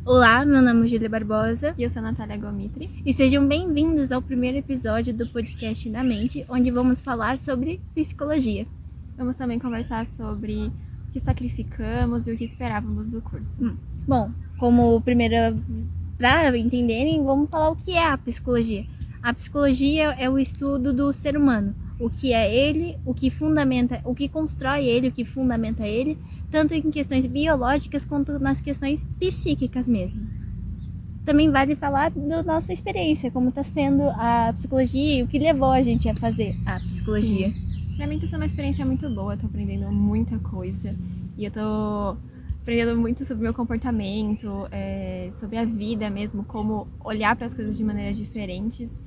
Olá, meu nome é Júlia Barbosa E eu sou a Natália Gomitri. e sejam bem-vindos ao primeiro episódio do podcast Na Mente, onde vamos falar sobre psicologia. Vamos também conversar sobre o que sacrificamos e o que esperávamos do curso. Bom, como primeira, para entenderem, vamos falar o que é a psicologia. A psicologia é o estudo do ser humano, o que é ele, o que fundamenta, o que constrói ele, o que fundamenta ele, tanto em questões biológicas quanto nas questões psíquicas mesmo. Também vale falar da nossa experiência, como está sendo a psicologia e o que levou a gente a fazer a psicologia. Pra mim tá sendo uma experiência muito boa, eu tô aprendendo muita coisa. E eu tô aprendendo muito sobre o meu comportamento, sobre a vida mesmo, como olhar para as coisas de maneiras diferentes.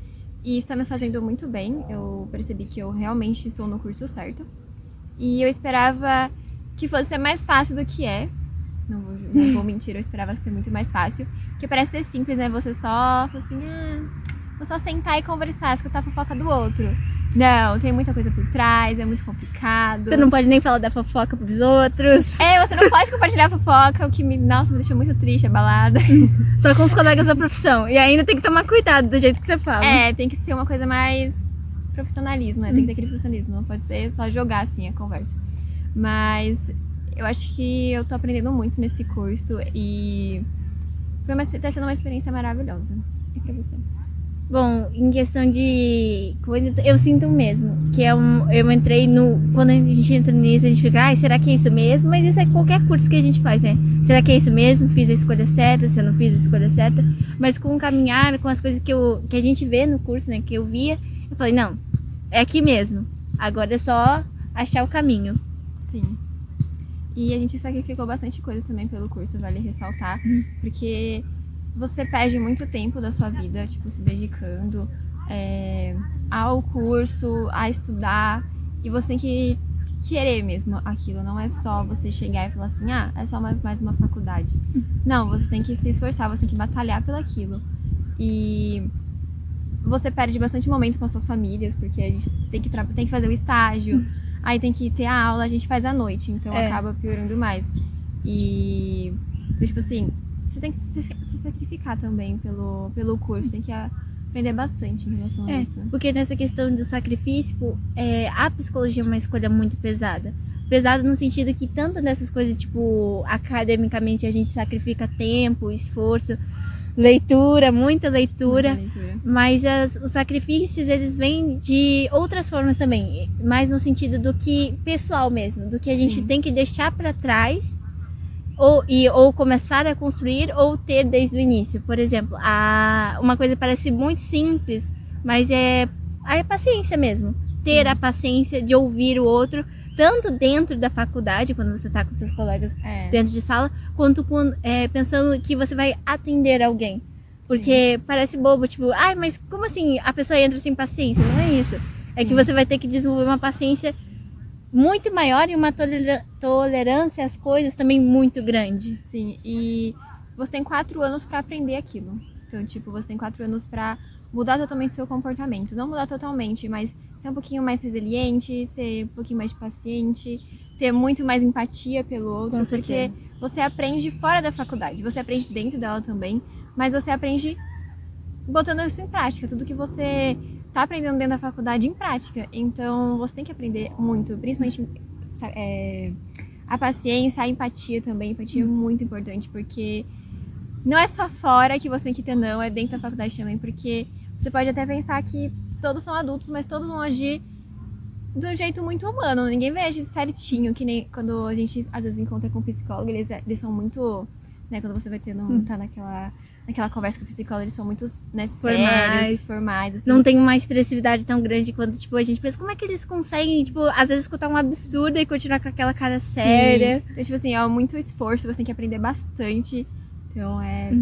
E isso tá me fazendo muito bem, eu percebi que eu realmente estou no curso certo. E eu esperava que fosse ser mais fácil do que é. Não vou mentir, eu esperava ser muito mais fácil. Porque parece ser simples, né? Você só, assim, vou só sentar e conversar, escutar a fofoca do outro. Não, tem muita coisa por trás, é muito complicado. Você não pode nem falar da fofoca pros outros. Você não pode compartilhar a fofoca, o que me deixou muito triste, abalada. Só com os colegas da profissão. E ainda tem que tomar cuidado do jeito que você fala. Tem que ser uma coisa mais profissionalismo, né? Tem que ter aquele profissionalismo, não pode ser só jogar assim a conversa. Mas eu acho que eu tô aprendendo muito nesse curso e tá sendo uma experiência maravilhosa. E pra você? Bom, em questão de coisa, eu sinto mesmo que eu entrei quando a gente entra nisso, a gente fica, será que é isso mesmo? Mas isso é qualquer curso que a gente faz, né? Será que é isso mesmo? Fiz a escolha certa? Se eu não fiz a escolha certa? Mas com o caminhar, com as coisas que a gente vê no curso, né? Que eu via, eu falei, não, é aqui mesmo. Agora é só achar o caminho. Sim. E a gente sacrificou bastante coisa também pelo curso, vale ressaltar, porque você perde muito tempo da sua vida, tipo, se dedicando ao curso, a estudar, e você tem que querer mesmo aquilo, não é só você chegar e falar assim, é só mais uma faculdade. Não, você tem que se esforçar, você tem que batalhar pelaquilo. E você perde bastante momento com as suas famílias, porque a gente tem que fazer o estágio, aí tem que ter a aula, a gente faz à noite, então acaba piorando mais. E, tipo assim, você tem que se sacrificar também pelo curso, tem que aprender bastante em relação a isso. Porque nessa questão do sacrifício, a psicologia é uma escolha muito pesada. Pesada no sentido que tanto dessas coisas, tipo, academicamente a gente sacrifica tempo, esforço, leitura, muita leitura. Mas os sacrifícios, eles vêm de outras formas também, mais no sentido do que pessoal mesmo, do que a gente tem que deixar para trás ou começar a construir ou ter desde o início. Por exemplo, uma coisa parece muito simples, mas é a paciência mesmo. Ter a paciência de ouvir o outro, tanto dentro da faculdade, quando você está com seus colegas dentro de sala, quanto pensando que você vai atender alguém. Porque parece bobo, tipo, mas como assim a pessoa entra sem paciência? Não é isso. É que você vai ter que desenvolver uma paciência muito maior e uma tolerância às coisas também muito grande. Sim, e você tem 4 anos pra aprender aquilo. Então, tipo, você tem 4 anos pra mudar totalmente o seu comportamento. Não mudar totalmente, mas ser um pouquinho mais resiliente, ser um pouquinho mais paciente, ter muito mais empatia pelo outro, porque você aprende fora da faculdade, você aprende dentro dela também, mas você aprende botando isso em prática, tudo que você tá aprendendo dentro da faculdade em prática. Então, você tem que aprender muito, principalmente a paciência, a empatia também. A empatia é muito importante, porque não é só fora que você tem que ter, não, é dentro da faculdade também, porque você pode até pensar que todos são adultos, mas todos vão agir de um jeito muito humano, ninguém vai agir certinho, que nem quando a gente às vezes encontra com um psicólogo, eles são muito, né, quando você vai tá naquela conversa com o psicólogo, eles são muito, né, sérios, formais, assim. Não tem uma expressividade tão grande quando, tipo, a gente pensa, como é que eles conseguem, tipo, às vezes escutar um absurdo e continuar com aquela cara séria. Então, tipo assim, é muito esforço, você tem que aprender bastante, então é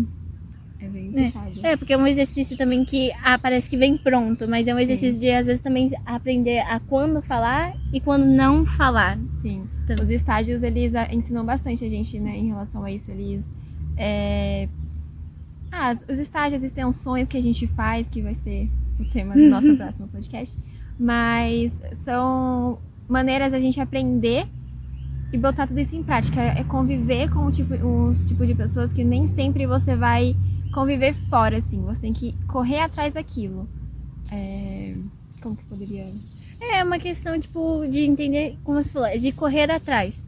bem puxado. Porque é um exercício também que parece que vem pronto, mas é um exercício de, às vezes, também aprender a quando falar e quando não falar. Sim, então, os estágios, eles ensinam bastante a gente, né, em relação a isso, eles... os estágios, as extensões que a gente faz, que vai ser o tema do nosso próximo podcast, mas são maneiras da gente aprender e botar tudo isso em prática. É conviver com um tipo de pessoas que nem sempre você vai conviver fora, assim. Você tem que correr atrás daquilo. Como que poderia... É uma questão, tipo, de entender, como você falou, de correr atrás.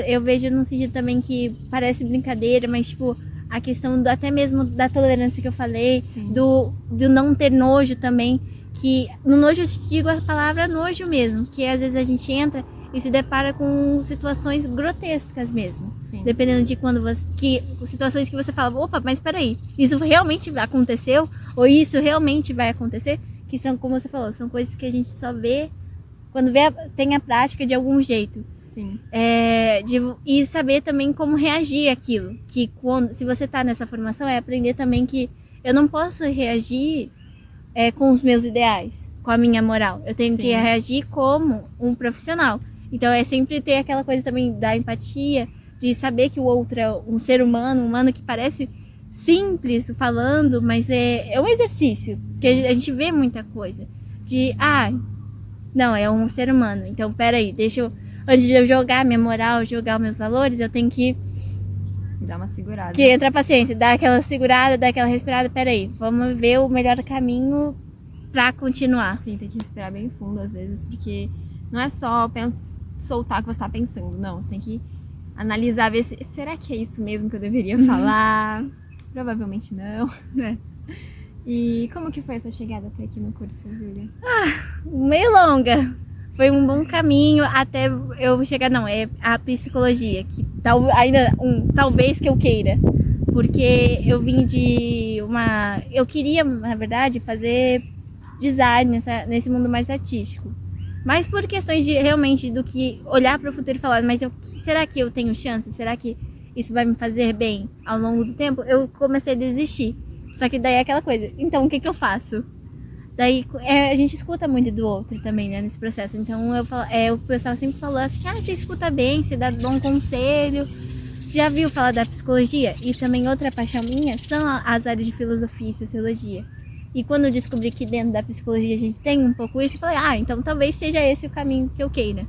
Eu vejo no sentido também que parece brincadeira, mas, tipo, a questão até mesmo da tolerância que eu falei, do não ter nojo também, que no nojo eu te digo a palavra nojo mesmo, que às vezes a gente entra e se depara com situações grotescas mesmo. Sim. Dependendo de quando situações que você fala, opa, mas peraí, isso realmente aconteceu? Ou isso realmente vai acontecer? Que são, como você falou, são coisas que a gente só vê quando tem a prática de algum jeito. Sim. E saber também como reagir àquilo. Que se você tá nessa formação, é aprender também que eu não posso reagir com os meus ideais, com a minha moral. Eu tenho que reagir como um profissional. Então é sempre ter aquela coisa também da empatia, de saber que o outro é um ser humano, um humano que parece simples falando, mas é um exercício. Que a gente vê muita coisa. Não, é um ser humano. Então, peraí, antes de eu jogar minha moral, jogar os meus valores, eu tenho que dar uma segurada. Que entra a paciência, dar aquela segurada, dar aquela respirada. Peraí, vamos ver o melhor caminho pra continuar. Sim, tem que respirar bem fundo às vezes, porque não é só soltar o que você tá pensando. Não, você tem que analisar, ver será que é isso mesmo que eu deveria falar? Provavelmente não, né? E como que foi essa chegada até aqui no curso, Júlia? Meio longa. Foi um bom caminho até eu chegar, é a psicologia, que talvez que eu queira. Porque eu vim eu queria, na verdade, fazer design nesse mundo mais artístico. Mas por questões de realmente do que olhar para o futuro e falar, mas será que eu tenho chance? Será que isso vai me fazer bem ao longo do tempo? Eu comecei a desistir. Só que daí é aquela coisa, então o que eu faço? Daí a gente escuta muito do outro também, né, nesse processo. Então o pessoal sempre falou assim, você escuta bem, você dá bom conselho. Já viu falar da psicologia? E também outra paixão minha são as áreas de filosofia e sociologia. E quando eu descobri que dentro da psicologia a gente tem um pouco isso, eu falei, então talvez seja esse o caminho que eu queira.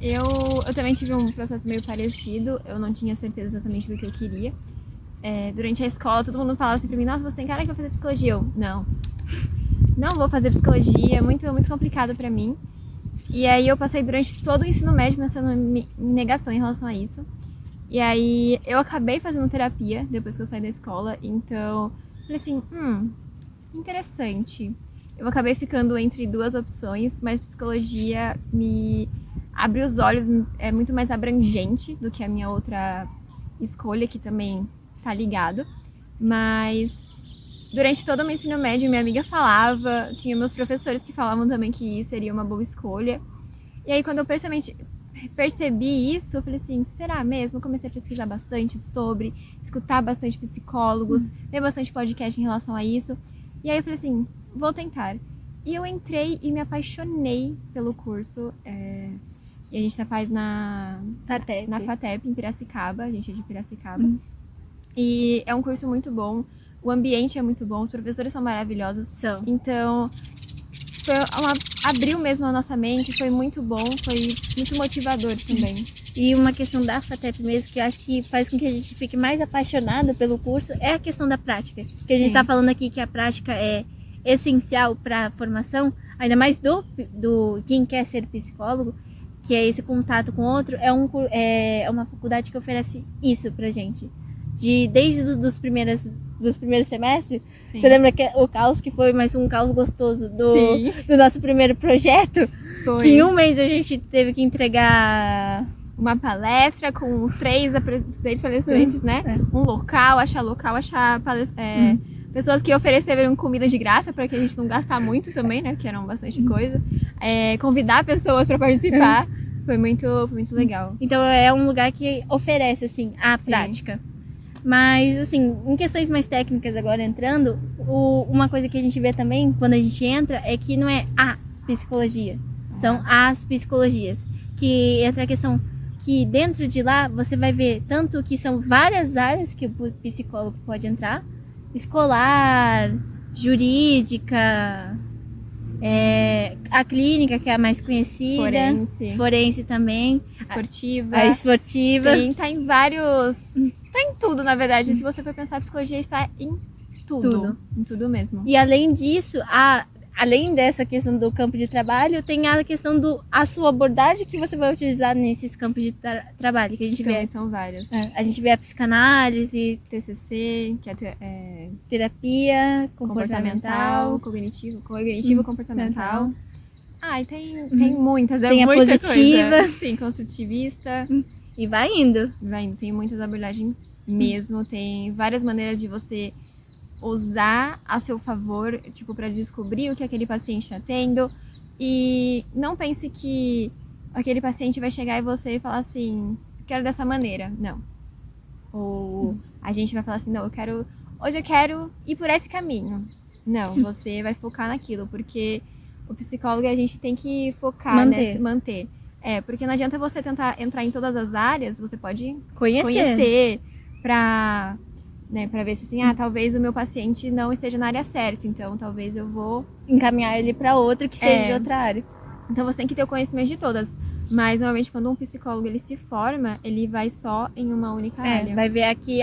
Eu também tive um processo meio parecido, eu não tinha certeza exatamente do que eu queria. Durante a escola, todo mundo falava assim pra mim, nossa, você tem cara que vai fazer psicologia. Eu, não vou fazer psicologia, é muito, muito complicado pra mim. E aí eu passei durante todo o ensino médio pensando em negação em relação a isso. E aí eu acabei fazendo terapia depois que eu saí da escola, então falei assim, interessante. Eu acabei ficando entre duas opções, mas psicologia me abre os olhos, é muito mais abrangente do que a minha outra escolha, que também tá ligado. Mas durante todo o meu ensino médio, minha amiga falava, tinha meus professores que falavam também que seria uma boa escolha. E aí quando eu percebi isso, eu falei assim, será mesmo? Eu comecei a pesquisar bastante sobre, escutar bastante psicólogos, ver bastante podcast em relação a isso. E aí eu falei assim, vou tentar. E eu entrei e me apaixonei pelo curso. E a gente faz na FATEP, em Piracicaba, a gente é de Piracicaba. E é um curso muito bom, o ambiente é muito bom, os professores são maravilhosos. Então, abriu mesmo a nossa mente, foi muito bom, foi muito motivador também. E uma questão da FATEP mesmo, que eu acho que faz com que a gente fique mais apaixonada pelo curso, é a questão da prática. Que a gente tá falando aqui que a prática é essencial para a formação, ainda mais do quem quer ser psicólogo, que é esse contato com o outro, é uma faculdade que oferece isso pra gente. Desde dos primeiros semestres, você lembra que o caos que foi, mais um caos gostoso do nosso primeiro projeto? Foi. Que em um mês a gente teve que entregar uma palestra com três palestrantes, né? Um local, achar pessoas que ofereceram comida de graça para que a gente não gastar muito também, né? Que eram bastante coisa. Convidar pessoas para participar. Foi muito legal. Então é um lugar que oferece, assim, a prática. Mas, assim, em questões mais técnicas agora entrando, uma coisa que a gente vê também quando a gente entra é que não é a psicologia, são as psicologias. Que entra a questão que dentro de lá você vai ver tanto que são várias áreas que o psicólogo pode entrar, escolar, jurídica, A clínica, que é a mais conhecida. Forense também. Esportiva. A esportiva. Tá em vários... Tá em tudo, na verdade. Se você for pensar, a psicologia está em tudo. Em tudo mesmo. E além disso, além dessa questão do campo de trabalho, tem a questão a sua abordagem que você vai utilizar nesses campos de trabalho. Que a gente vê. São vários. A gente vê a psicanálise, TCC, que é terapia comportamental, cognitivo comportamental. E tem muitas. Tem a positiva. Coisa. Tem construtivista. E vai indo. Tem muitas abordagens mesmo. Tem várias maneiras de você usar a seu favor, tipo, para descobrir o que aquele paciente está tendo. E não pense que aquele paciente vai chegar e você falar assim, quero dessa maneira. Não. Ou a gente vai falar assim, não, hoje eu quero ir por esse caminho. Não, você vai focar naquilo, porque o psicólogo a gente tem que focar, manter. Porque não adianta você tentar entrar em todas as áreas, você pode conhecer pra ver se assim, talvez o meu paciente não esteja na área certa, então talvez eu vou encaminhar ele para outra que seja de outra área. Então você tem que ter o conhecimento de todas, mas normalmente quando um psicólogo ele se forma, ele vai só em uma única área. Vai ver aqui,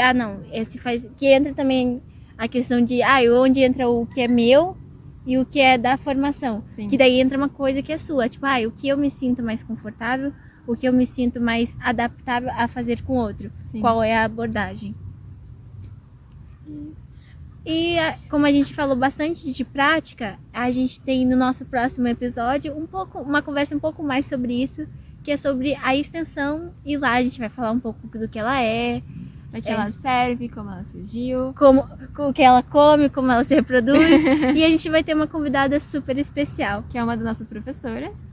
que entra também a questão de, onde entra o que é meu e o que é da formação. Sim. Que daí entra uma coisa que é sua, tipo, o que eu me sinto mais confortável, o que eu me sinto mais adaptável a fazer com o outro. Sim. Qual é a abordagem. E como a gente falou bastante de prática, a gente tem no nosso próximo episódio uma conversa um pouco mais sobre isso, que é sobre a extensão, e lá a gente vai falar um pouco do que ela para que ela serve, como ela surgiu, o que ela come, como ela se reproduz. E a gente vai ter uma convidada super especial, que é uma das nossas professoras.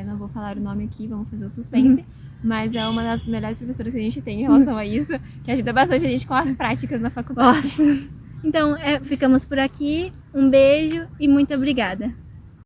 Não vou falar o nome aqui, vamos fazer o suspense. Mas é uma das melhores professoras que a gente tem em relação a isso, que ajuda bastante a gente com as práticas na faculdade. Nossa. Então, ficamos por aqui. Um beijo e muito obrigada.